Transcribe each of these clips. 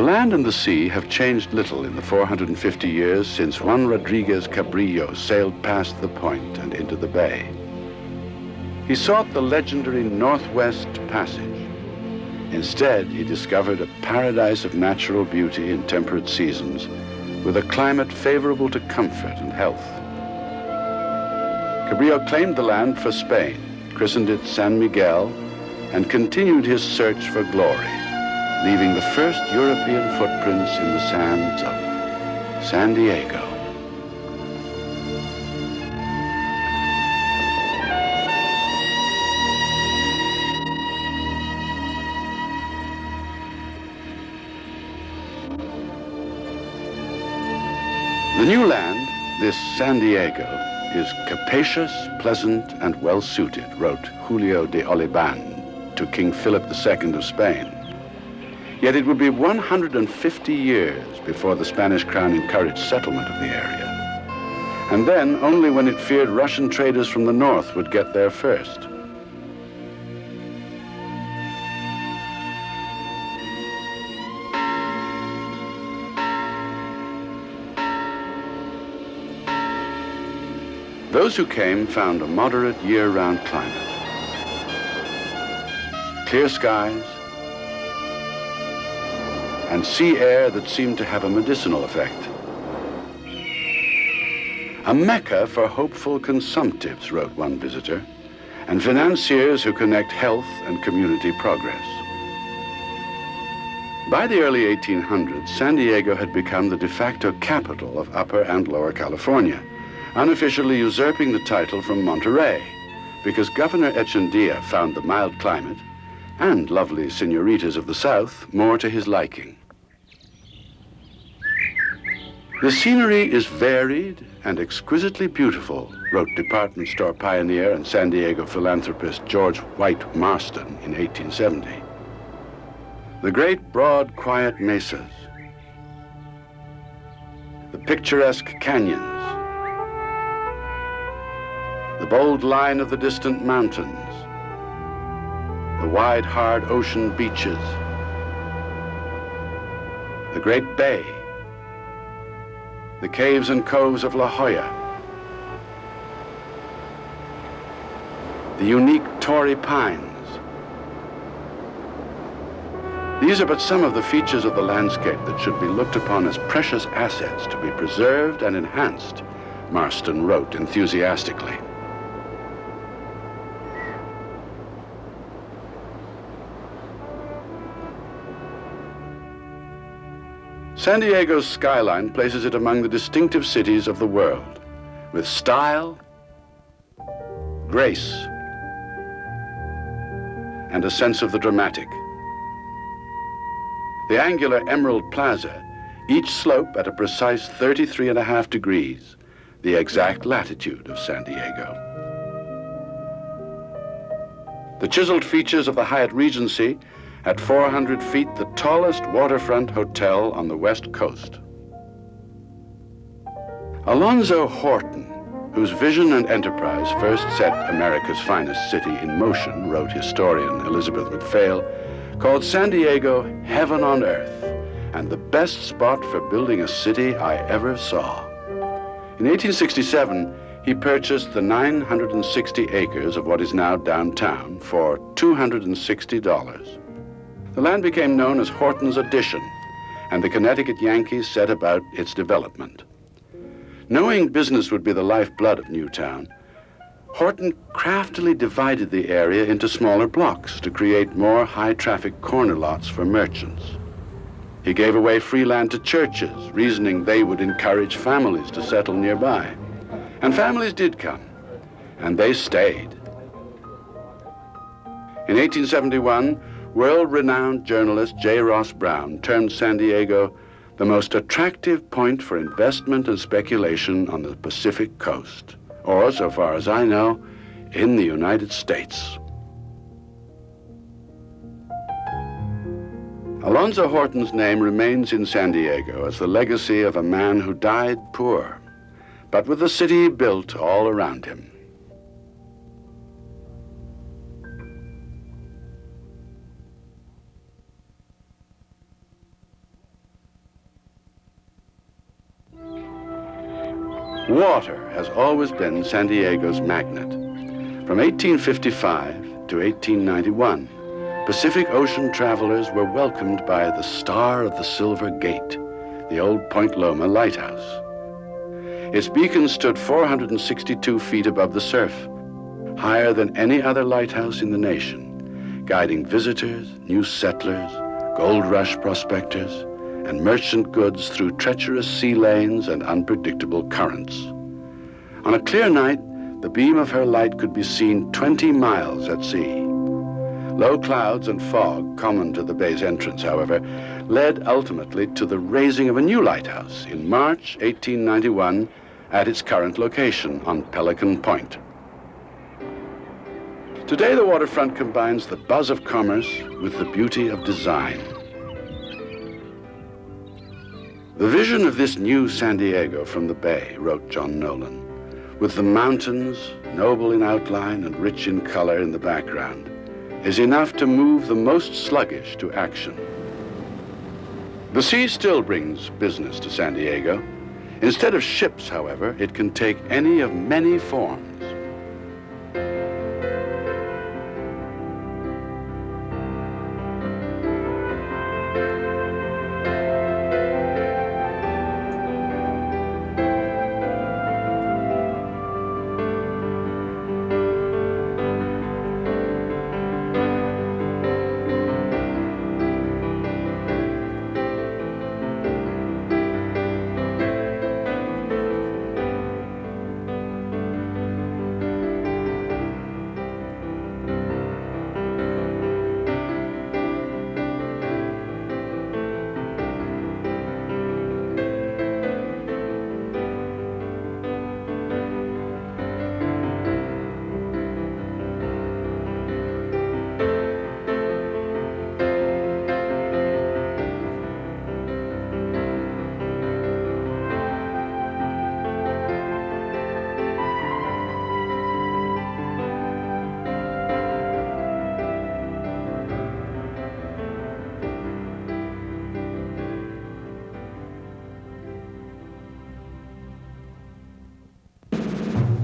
The land and the sea have changed little in the 450 years since Juan Rodriguez Cabrillo sailed past the point and into the bay. He sought the legendary Northwest Passage. Instead, he discovered a paradise of natural beauty in temperate seasons, with a climate favorable to comfort and health. Cabrillo claimed the land for Spain, christened it San Miguel, and continued his search for glory, leaving the first European footprints in the sands of San Diego. The new land, this San Diego, is capacious, pleasant, and well-suited, wrote Julio de Oliban to King Philip II of Spain. Yet it would be 150 years before the Spanish crown encouraged settlement of the area. And then only when it feared Russian traders from the north would get there first. Those who came found a moderate year-round climate. Clear skies, and sea air that seemed to have a medicinal effect. A mecca for hopeful consumptives, wrote one visitor, and financiers who connect health and community progress. By the early 1800s, San Diego had become the de facto capital of Upper and Lower California, unofficially usurping the title from Monterey, because Governor Echeandía found the mild climate and lovely senoritas of the South more to his liking. The scenery is varied and exquisitely beautiful, wrote department store pioneer and San Diego philanthropist George White Marston in 1870. The great, broad, quiet mesas, the picturesque canyons, the bold line of the distant mountains, the wide, hard ocean beaches, the great bay, the caves and coves of La Jolla, the unique Torrey pines. These are but some of the features of the landscape that should be looked upon as precious assets to be preserved and enhanced, Marston wrote enthusiastically. San Diego's skyline places it among the distinctive cities of the world, with style, grace, and a sense of the dramatic. The angular Emerald Plaza, each slope at a precise 33.5 degrees, the exact latitude of San Diego. The chiseled features of the Hyatt Regency, at 400 feet, the tallest waterfront hotel on the West Coast. Alonzo Horton, whose vision and enterprise first set America's finest city in motion, wrote historian Elizabeth MacPhail, called San Diego heaven on earth and the best spot for building a city I ever saw. In 1867, he purchased the 960 acres of what is now downtown for $260. The land became known as Horton's Addition, and the Connecticut Yankees set about its development. Knowing business would be the lifeblood of Newtown, Horton craftily divided the area into smaller blocks to create more high-traffic corner lots for merchants. He gave away free land to churches, reasoning they would encourage families to settle nearby. And families did come, and they stayed. In 1871, world-renowned journalist J. Ross Brown termed San Diego the most attractive point for investment and speculation on the Pacific coast, or, so far as I know, in the United States. Alonzo Horton's name remains in San Diego as the legacy of a man who died poor, but with the city built all around him. Water has always been San Diego's magnet. From 1855 to 1891, Pacific Ocean travelers were welcomed by the Star of the Silver Gate, the old Point Loma lighthouse. Its beacon stood 462 feet above the surf, higher than any other lighthouse in the nation, guiding visitors, new settlers, gold rush prospectors, and merchant goods through treacherous sea lanes and unpredictable currents. On a clear night, the beam of her light could be seen 20 miles at sea. Low clouds and fog, common to the bay's entrance, however, led ultimately to the raising of a new lighthouse in March 1891 at its current location on Pelican Point. Today, the waterfront combines the buzz of commerce with the beauty of design. The vision of this new San Diego from the bay, wrote John Nolan, with the mountains, noble in outline and rich in color in the background, is enough to move the most sluggish to action. The sea still brings business to San Diego. Instead of ships, however, it can take any of many forms.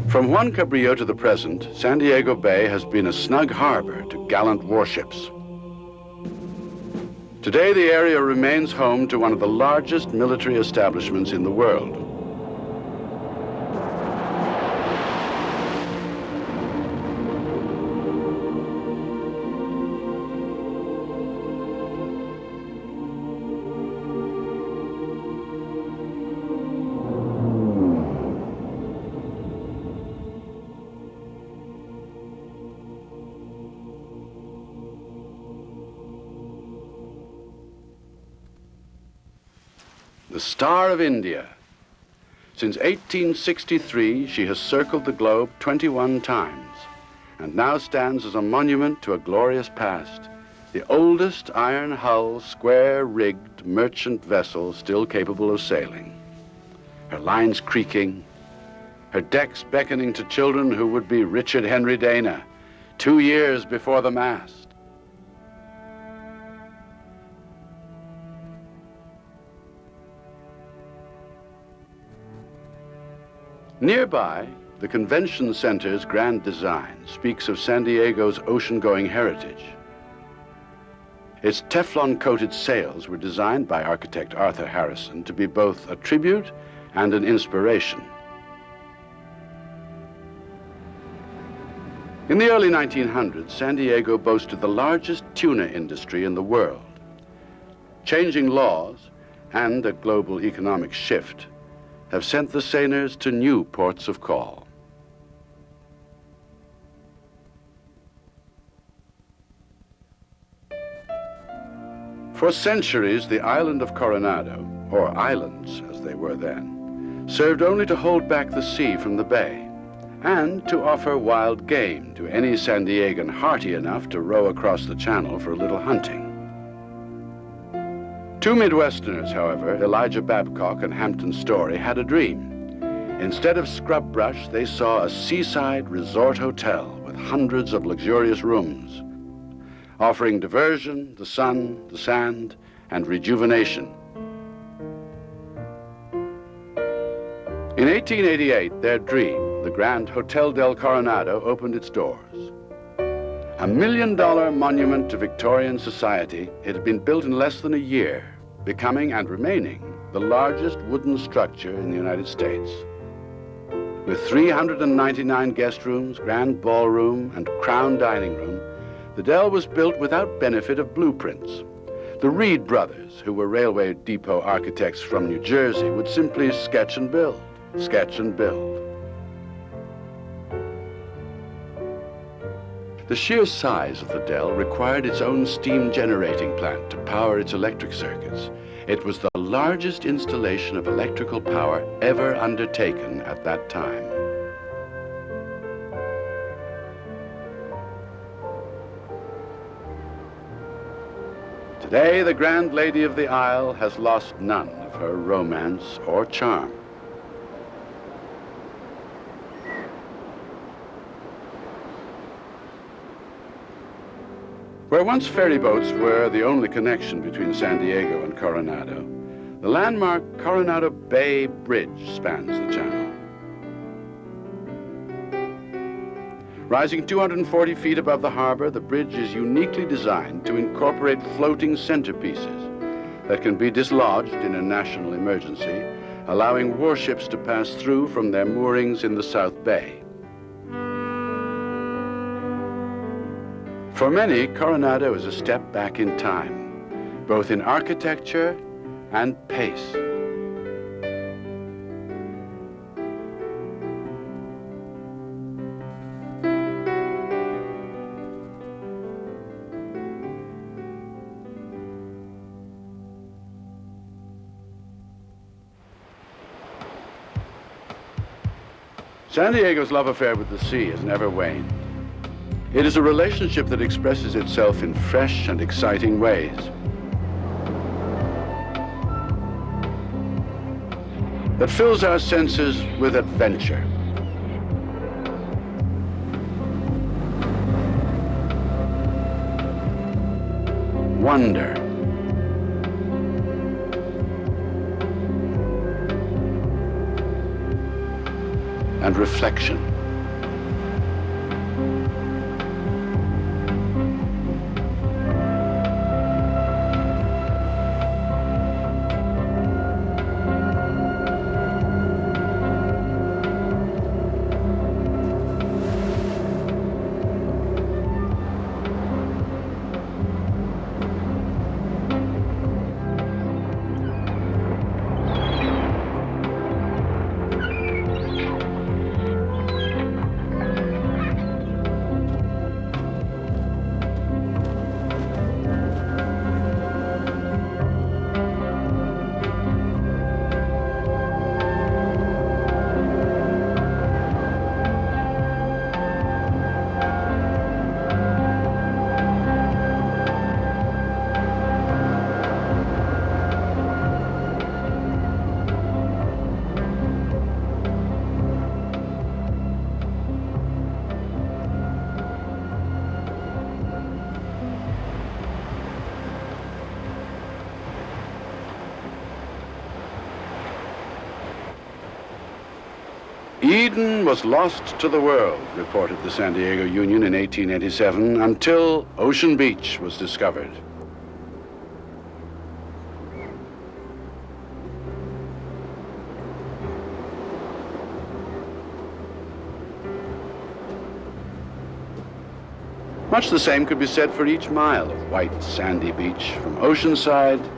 From Juan Cabrillo to the present, San Diego Bay has been a snug harbor to gallant warships. Today, the area remains home to one of the largest military establishments in the world. The Star of India. Since 1863, she has circled the globe 21 times and now stands as a monument to a glorious past, the oldest iron-hull, square-rigged merchant vessel still capable of sailing. Her lines creaking, her decks beckoning to children who would be Richard Henry Dana 2 years before the mast. Nearby, the convention center's grand design speaks of San Diego's ocean-going heritage. Its Teflon-coated sails were designed by architect Arthur Harrison to be both a tribute and an inspiration. In the early 1900s, San Diego boasted the largest tuna industry in the world. Changing laws and a global economic shift have sent the seiners to new ports of call. For centuries, the island of Coronado, or islands as they were then, served only to hold back the sea from the bay and to offer wild game to any San Diegan hardy enough to row across the channel for a little hunting. Two Midwesterners, however, Elijah Babcock and Hampton Story, had a dream. Instead of scrub brush, they saw a seaside resort hotel with hundreds of luxurious rooms, offering diversion, the sun, the sand, and rejuvenation. In 1888, their dream, the Grand Hotel del Coronado, opened its doors. $1 million monument to Victorian society, it had been built in less than a year, becoming and remaining the largest wooden structure in the United States. With 399 guest rooms, grand ballroom, and crown dining room, the Del was built without benefit of blueprints. The Reed brothers, who were railway depot architects from New Jersey, would simply sketch and build, sketch and build. The sheer size of the Del required its own steam generating plant to power its electric circuits. It was the largest installation of electrical power ever undertaken at that time. Today, the Grand Lady of the Isle has lost none of her romance or charm. Where once ferry boats were the only connection between San Diego and Coronado, the landmark Coronado Bay Bridge spans the channel. Rising 240 feet above the harbor, the bridge is uniquely designed to incorporate floating centerpieces that can be dislodged in a national emergency, allowing warships to pass through from their moorings in the South Bay. For many, Coronado is a step back in time, both in architecture and pace. San Diego's love affair with the sea has never waned. It is a relationship that expresses itself in fresh and exciting ways. That fills our senses with adventure. Wonder. And reflection. Eden was lost to the world, reported the San Diego Union in 1887, until Ocean Beach was discovered. Much the same could be said for each mile of white, sandy beach, from Oceanside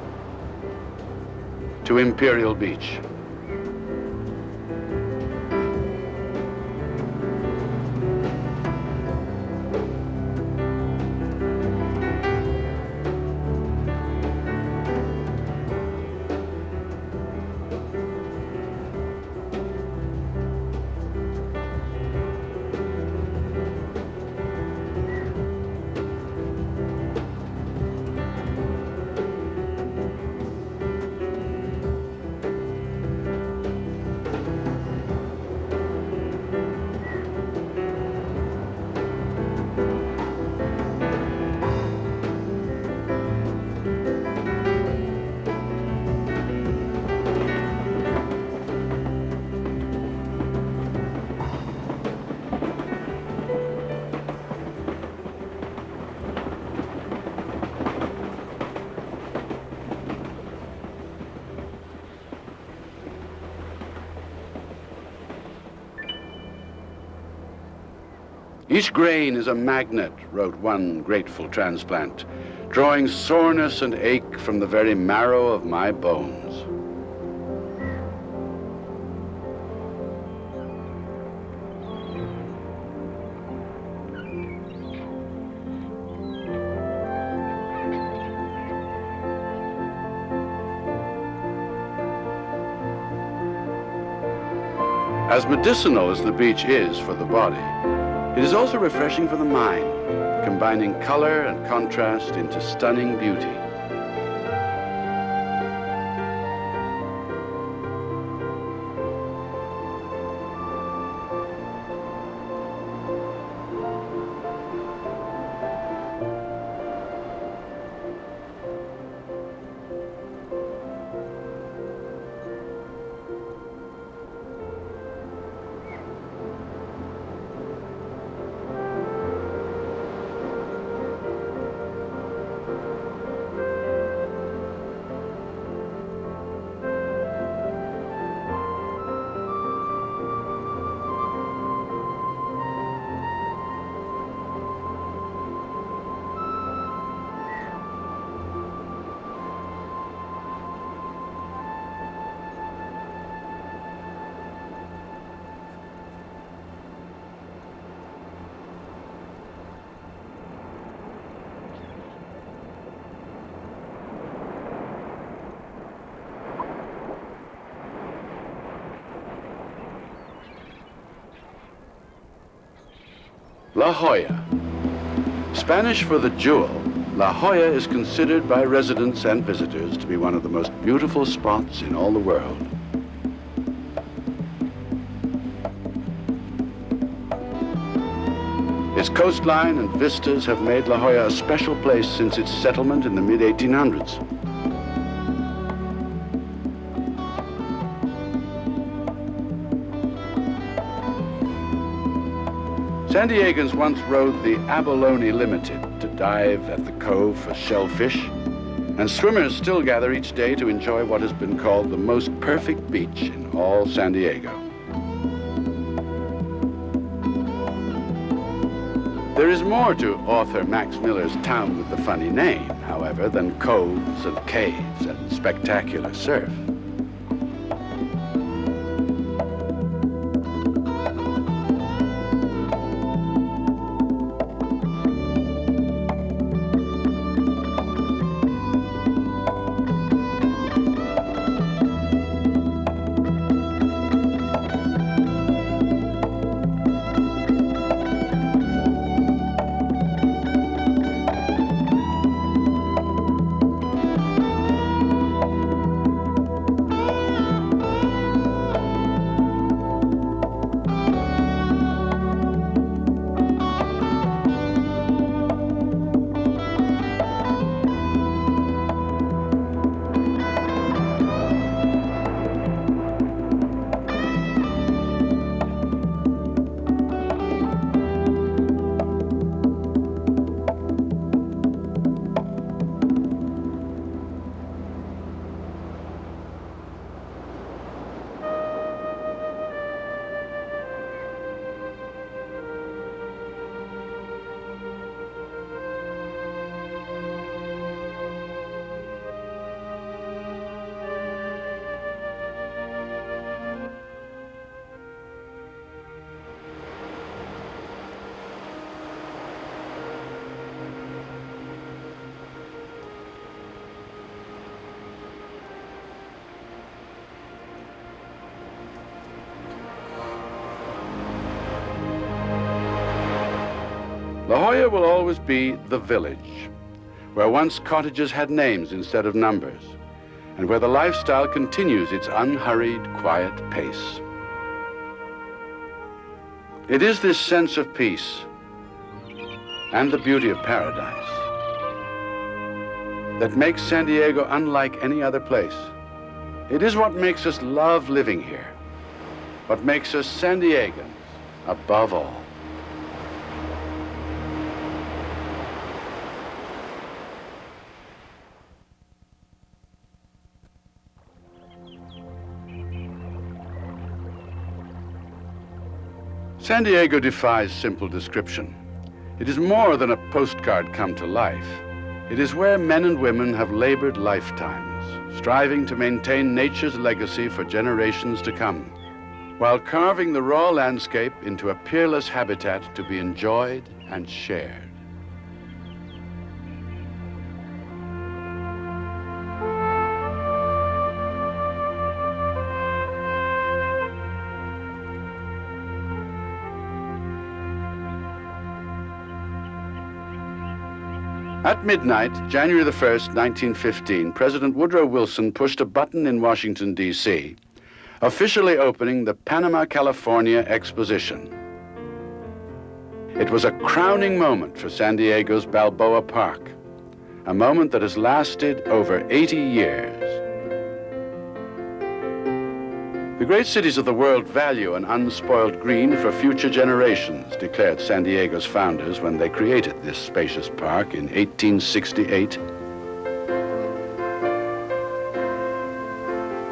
to Imperial Beach. Each grain is a magnet, wrote one grateful transplant, drawing soreness and ache from the very marrow of my bones. As medicinal as the beach is for the body, it is also refreshing for the mind, combining color and contrast into stunning beauty. La Jolla. Spanish for the jewel, La Jolla is considered by residents and visitors to be one of the most beautiful spots in all the world. Its coastline and vistas have made La Jolla a special place since its settlement in the mid-1800s. San Diegans once rode the Abalone Limited to dive at the cove for shellfish, and swimmers still gather each day to enjoy what has been called the most perfect beach in all San Diego. There is more to author Max Miller's town with the funny name, however, than coves and caves and spectacular surf. La Jolla will always be the village, where once cottages had names instead of numbers, and where the lifestyle continues its unhurried, quiet pace. It is this sense of peace and the beauty of paradise that makes San Diego unlike any other place. It is what makes us love living here, what makes us San Diegans above all. San Diego defies simple description. It is more than a postcard come to life. It is where men and women have labored lifetimes, striving to maintain nature's legacy for generations to come, while carving the raw landscape into a peerless habitat to be enjoyed and shared. At midnight, January the 1st, 1915, President Woodrow Wilson pushed a button in Washington, D.C., officially opening the Panama, California Exposition. It was a crowning moment for San Diego's Balboa Park, a moment that has lasted over 80 years. The great cities of the world value an unspoiled green for future generations, declared San Diego's founders when they created this spacious park in 1868.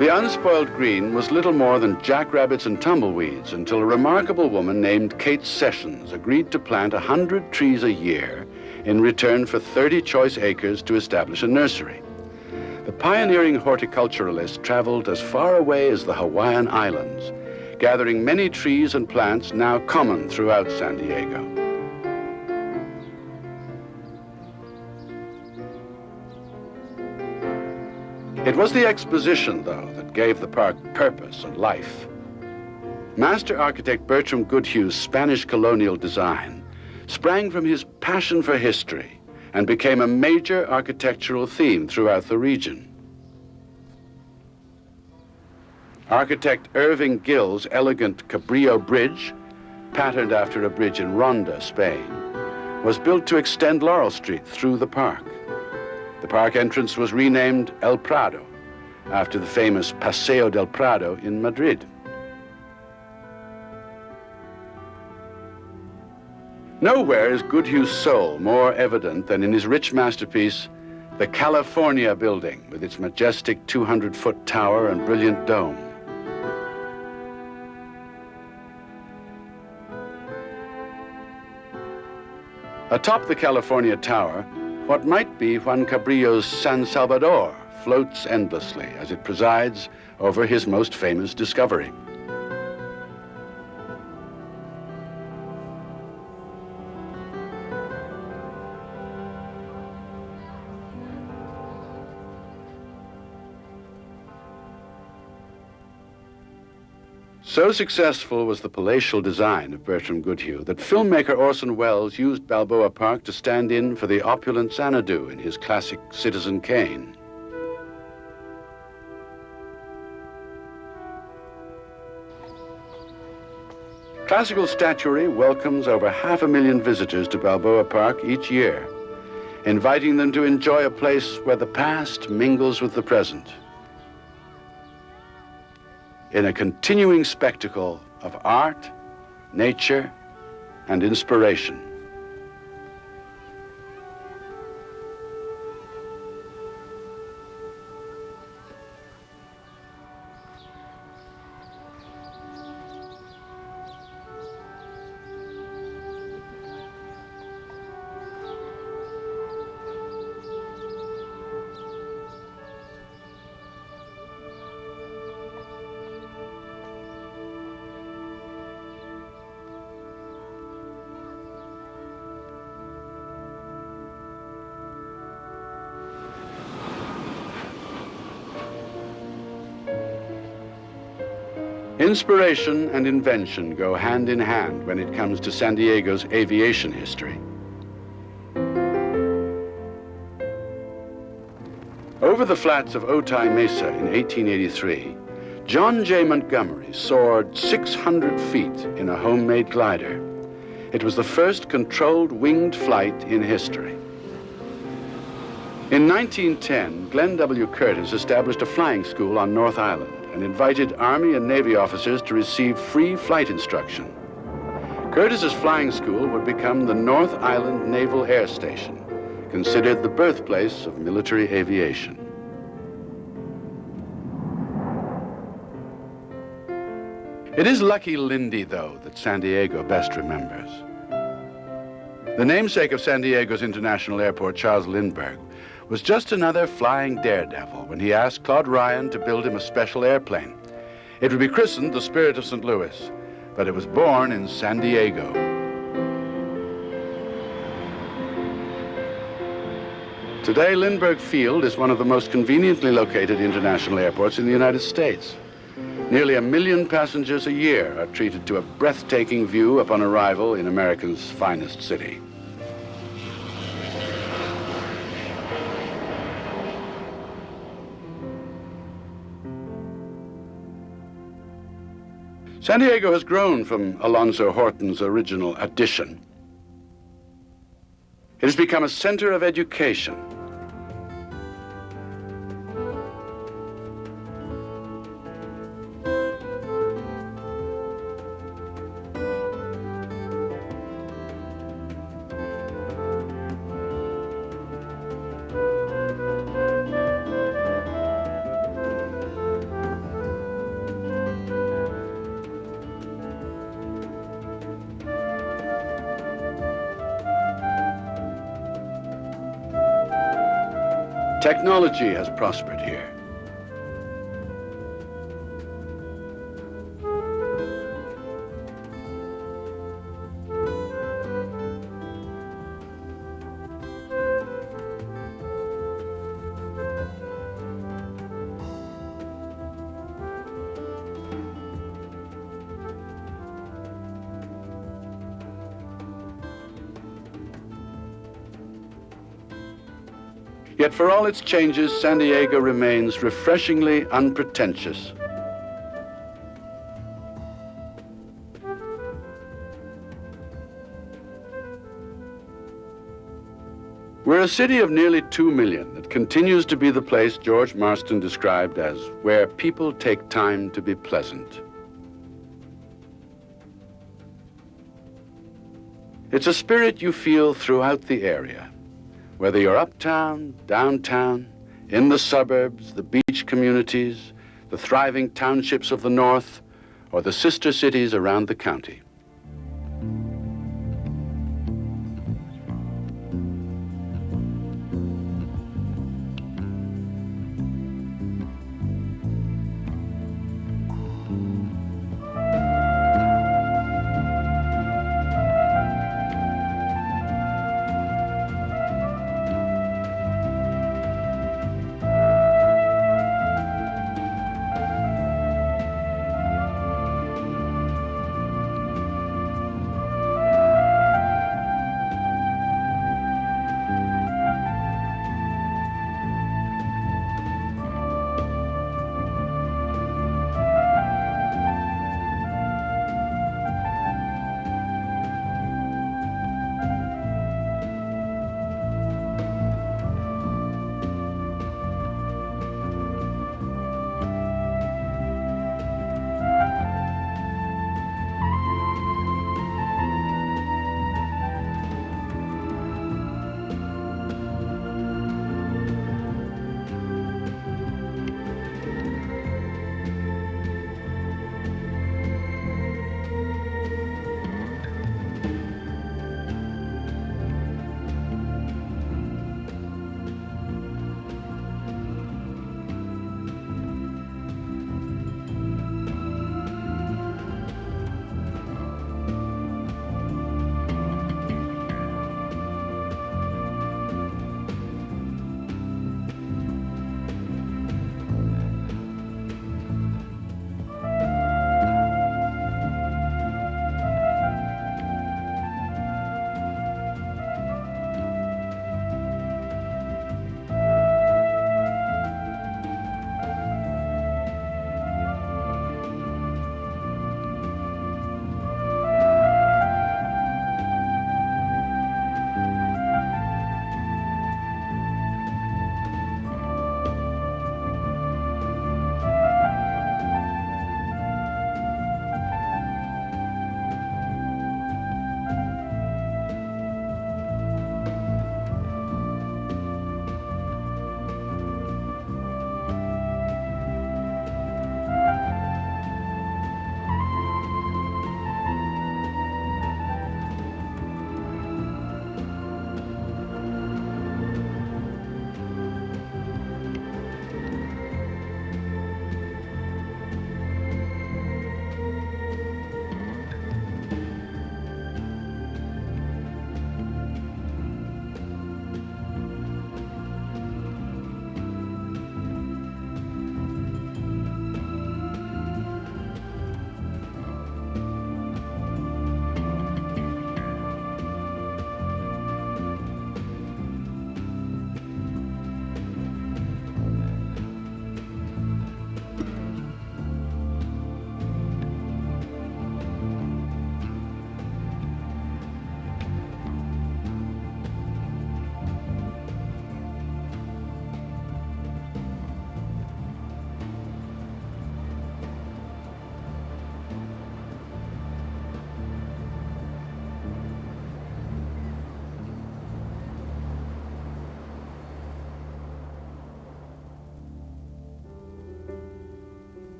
The unspoiled green was little more than jackrabbits and tumbleweeds until a remarkable woman named Kate Sessions agreed to plant 100 trees a year in return for 30 choice acres to establish a nursery. The pioneering horticulturalist traveled as far away as the Hawaiian Islands, gathering many trees and plants now common throughout San Diego. It was the exposition, though, that gave the park purpose and life. Master architect Bertram Goodhue's Spanish colonial design sprang from his passion for history and became a major architectural theme throughout the region. Architect Irving Gill's elegant Cabrillo Bridge, patterned after a bridge in Ronda, Spain, was built to extend Laurel Street through the park. The park entrance was renamed El Prado, after the famous Paseo del Prado in Madrid. Nowhere is Goodhue's soul more evident than in his rich masterpiece, the California Building, with its majestic 200-foot tower and brilliant dome. Atop the California Tower, what might be Juan Cabrillo's San Salvador floats endlessly as it presides over his most famous discovery. So successful was the palatial design of Bertram Goodhue that filmmaker Orson Welles used Balboa Park to stand in for the opulent Xanadu in his classic Citizen Kane. Classical statuary welcomes over 500,000 visitors to Balboa Park each year, inviting them to enjoy a place where the past mingles with the present, in a continuing spectacle of art, nature, and inspiration. Inspiration and invention go hand in hand when it comes to San Diego's aviation history. Over the flats of Otay Mesa in 1883, John J. Montgomery soared 600 feet in a homemade glider. It was the first controlled winged flight in history. In 1910, Glenn W. Curtis established a flying school on North Island and invited Army and Navy officers to receive free flight instruction. Curtis's flying school would become the North Island Naval Air Station, considered the birthplace of military aviation. It is Lucky Lindy, though, that San Diego best remembers. The namesake of San Diego's International Airport, Charles Lindbergh, was just another flying daredevil when he asked Claude Ryan to build him a special airplane. It would be christened the Spirit of St. Louis, but it was born in San Diego. Today, Lindbergh Field is one of the most conveniently located international airports in the United States. Nearly 1 million passengers a year are treated to a breathtaking view upon arrival in America's finest city. San Diego has grown from Alonzo Horton's original addition. It has become a center of education. Technology has prospered here. Yet for all its changes, San Diego remains refreshingly unpretentious. We're a city of nearly 2 million that continues to be the place George Marston described as where people take time to be pleasant. It's a spirit you feel throughout the area. Whether you're uptown, downtown, in the suburbs, the beach communities, the thriving townships of the north, or the sister cities around the county.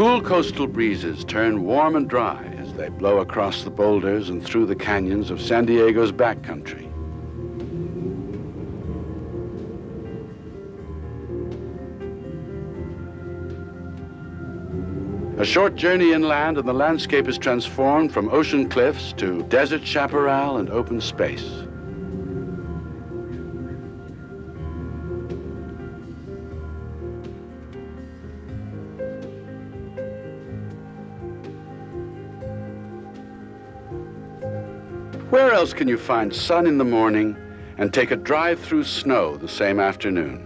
Cool coastal breezes turn warm and dry as they blow across the boulders and through the canyons of San Diego's backcountry. A short journey inland and the landscape is transformed from ocean cliffs to desert chaparral and open space. Where else can you find sun in the morning and take a drive through snow the same afternoon?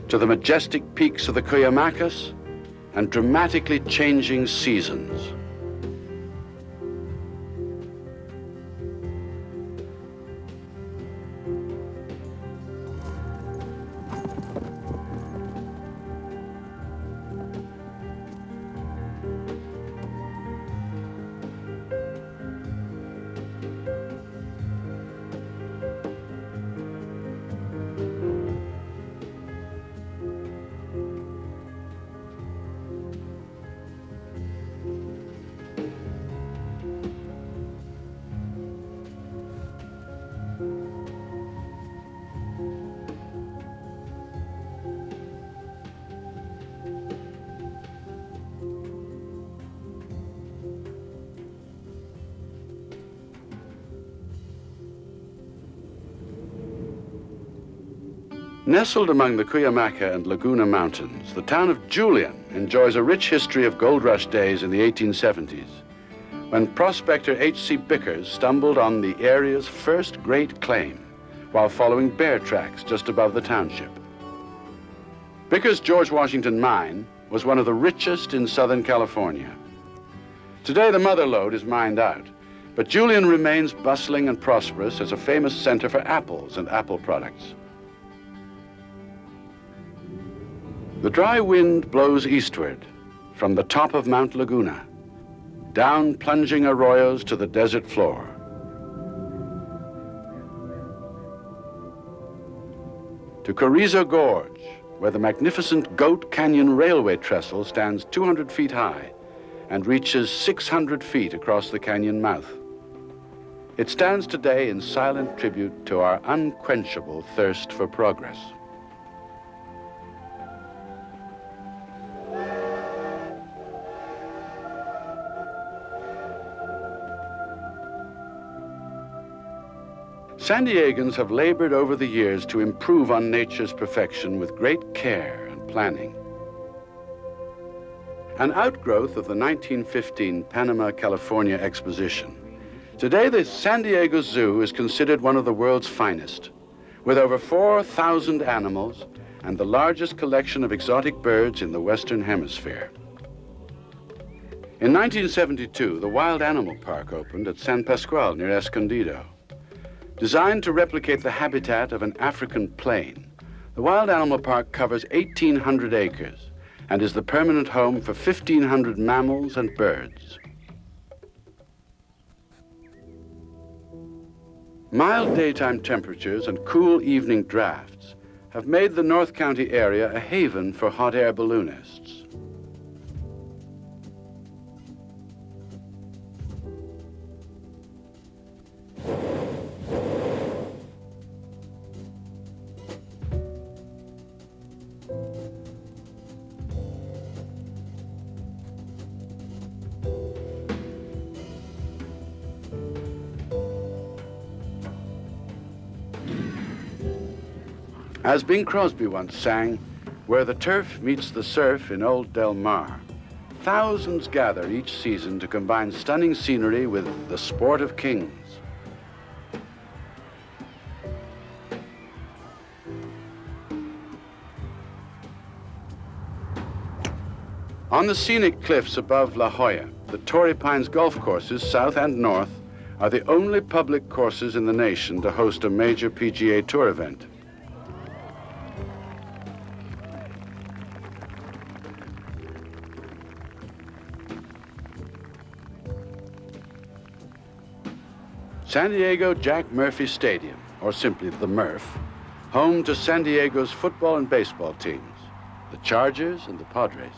To the majestic peaks of the Cuyamacas and dramatically changing seasons. Nestled among the Cuyamaca and Laguna Mountains, the town of Julian enjoys a rich history of gold rush days in the 1870s, when prospector H.C. Bickers stumbled on the area's first great claim while following bear tracks just above the township. Bickers' George Washington mine was one of the richest in Southern California. Today, the mother lode is mined out, but Julian remains bustling and prosperous as a famous center for apples and apple products. The dry wind blows eastward from the top of Mount Laguna, down plunging arroyos to the desert floor. To Carrizo Gorge, where the magnificent Goat Canyon Railway trestle stands 200 feet high and reaches 600 feet across the canyon mouth. It stands today in silent tribute to our unquenchable thirst for progress. San Diegans have labored over the years to improve on nature's perfection with great care and planning. An outgrowth of the 1915 Panama, California Exposition, today the San Diego Zoo is considered one of the world's finest, with over 4,000 animals and the largest collection of exotic birds in the Western Hemisphere. In 1972, the Wild Animal Park opened at San Pascual near Escondido. Designed to replicate the habitat of an African plain, the Wild Animal Park covers 1,800 acres and is the permanent home for 1,500 mammals and birds. Mild daytime temperatures and cool evening drafts have made the North County area a haven for hot air balloonists. As Bing Crosby once sang, where the turf meets the surf in Old Del Mar, thousands gather each season to combine stunning scenery with the sport of kings. On the scenic cliffs above La Jolla, the Torrey Pines golf courses, south and north, are the only public courses in the nation to host a major PGA Tour event. San Diego Jack Murphy Stadium, or simply the Murph, home to San Diego's football and baseball teams, the Chargers and the Padres.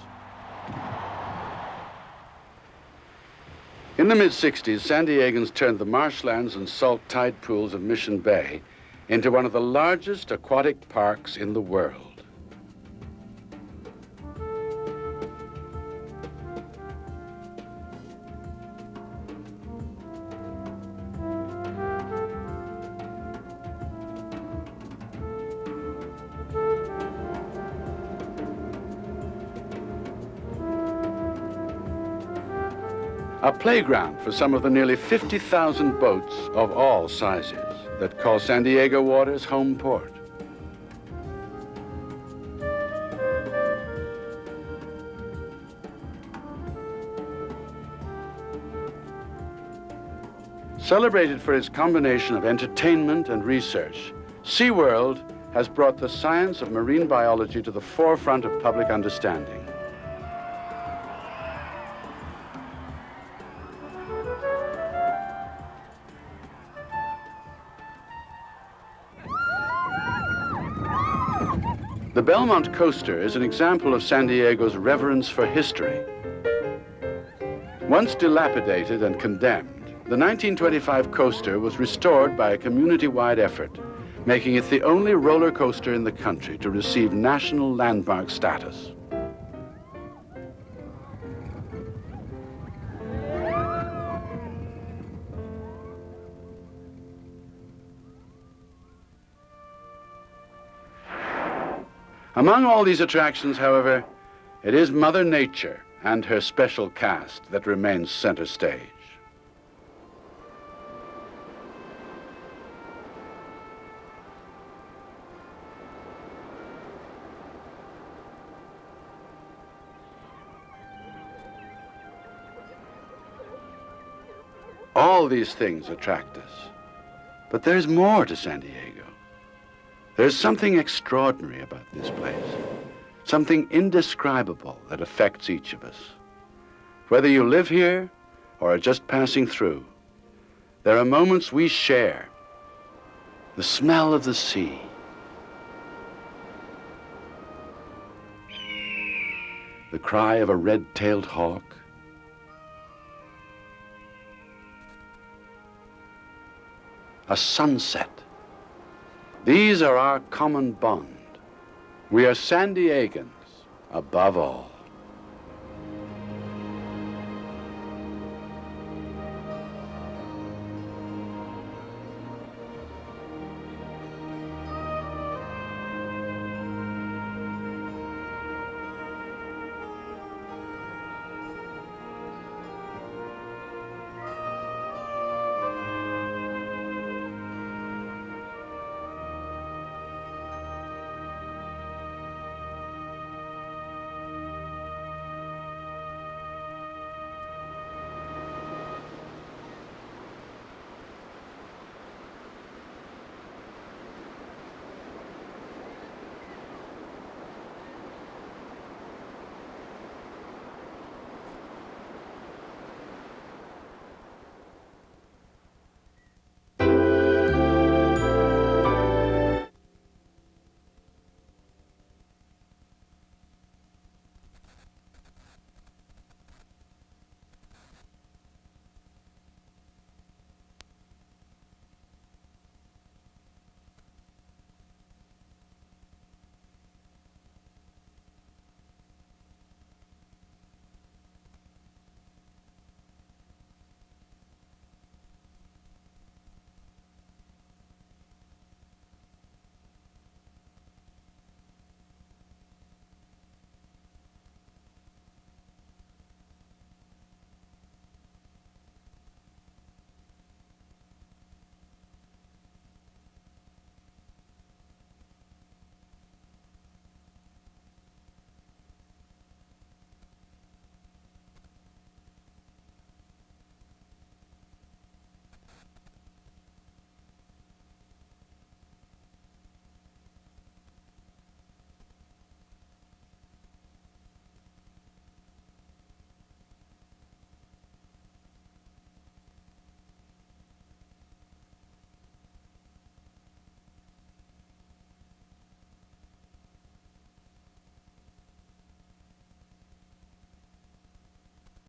In the mid-60s, San Diegans turned the marshlands and salt tide pools of Mission Bay into one of the largest aquatic parks in the world. A playground for some of the nearly 50,000 boats of all sizes that call San Diego waters home port. Celebrated for its combination of entertainment and research, SeaWorld has brought the science of marine biology to the forefront of public understanding. The Belmont Coaster is an example of San Diego's reverence for history. Once dilapidated and condemned, the 1925 coaster was restored by a community-wide effort, making it the only roller coaster in the country to receive national landmark status. Among all these attractions, however, it is Mother Nature and her special cast that remains center stage. All these things attract us, but there's more to San Diego. There's something extraordinary about this place, something indescribable that affects each of us. Whether you live here or are just passing through, there are moments we share. The smell of the sea, the cry of a red-tailed hawk, a sunset. These are our common bond. We are San Diegans above all.